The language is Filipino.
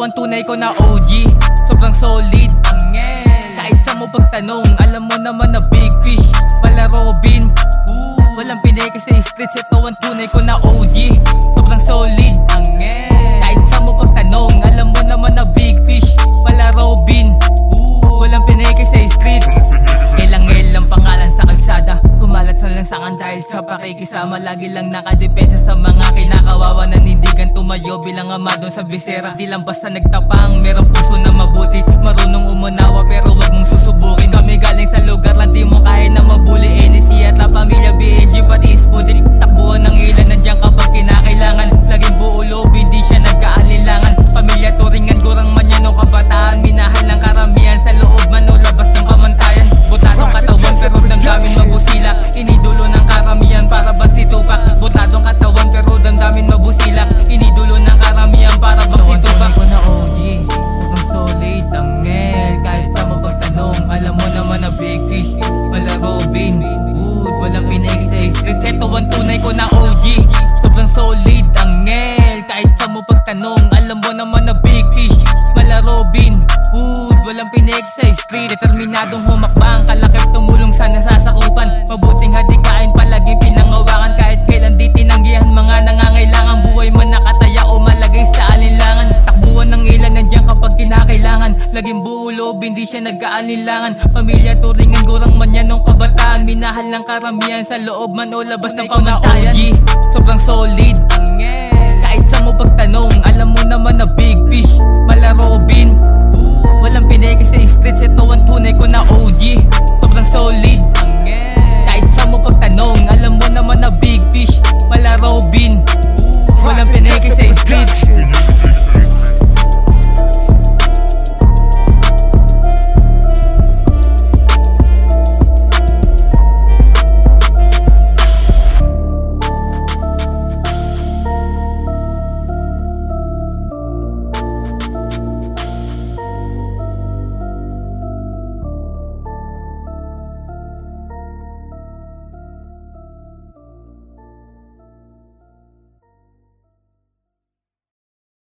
ang tunay ko na OG. Sobrang solid, angel. Kahit sa mo pagtanong, alam mo naman na big fish pala Robin. Walang pineke sa streets, ito ang tunay ko na OG. Sobrang solid, angel. Kahit sa mo pagtanong, alam mo naman na big fish pala Robin. Walang pineke sa streets. Elangel ang pangalan sa kalsada, kumalat sa lansangan dahil sa pakikisama. Lagi lang nakadepensa sa mga kinakawawa, nanindigan tumayo bilang ama doon sa bisera. Di lang basta nagtapang, merong puso na mabuti, marunong umunawa pero wag mong susubukin. Kami galing sa lugar lang di mo kaya na mabuli. NSC at La Pamilya, BNG pati Spudik. Takbuhan ng ilan, nandiyan kapag kinakailangan. Laging buo loob, hindi siya nagkaalinlangan. Pamilya, turingan, gurang man yan o kabataan. Minahal ng karamihan sa loob man o labas ng pamantayan. Butadong katawan pero damdamin mabusila. Inidulo ng karamihan para bang si Tupac. Butadong katawan pero damdamin mabusila. Inidulo ng karamihan para bang si Tupac. Ko na OG, sobrang solid, angel. Kahit sa mo pagtanong, alam mo naman na big fish wala Robin Hood. Walang pineke sa streets, ito ang tunay ko na OG. Sobrang solid, angel. Kahit sa mo pagtanong, alam mo naman na big fish wala Robin Hood. Walang pineke sa street, determinadong humakbang. Kalakip tumulong sa nasasakupan. Mabuting hadikain, palaging pinangawakan. Kahit kailan di tinanggihan mga nangangailangan. Buhay man nakataya o malagay sa alinlangan. Takbuhan ng ilan, nandiyan kapag kinakailangan. Laging buo loob, hindi siya nagkaalinlangan. Pamilya, turingan, gurang man yan nung kabataan. Minahal ng karamihan sa loob man o labas ng pamantayan. OG, sobrang solid, angel. Kahit sa mo pagtanong, alam mo naman na big fish mala Robin. Walang pineke sa streets, ito ang tunay ko na OG. Sobrang solid,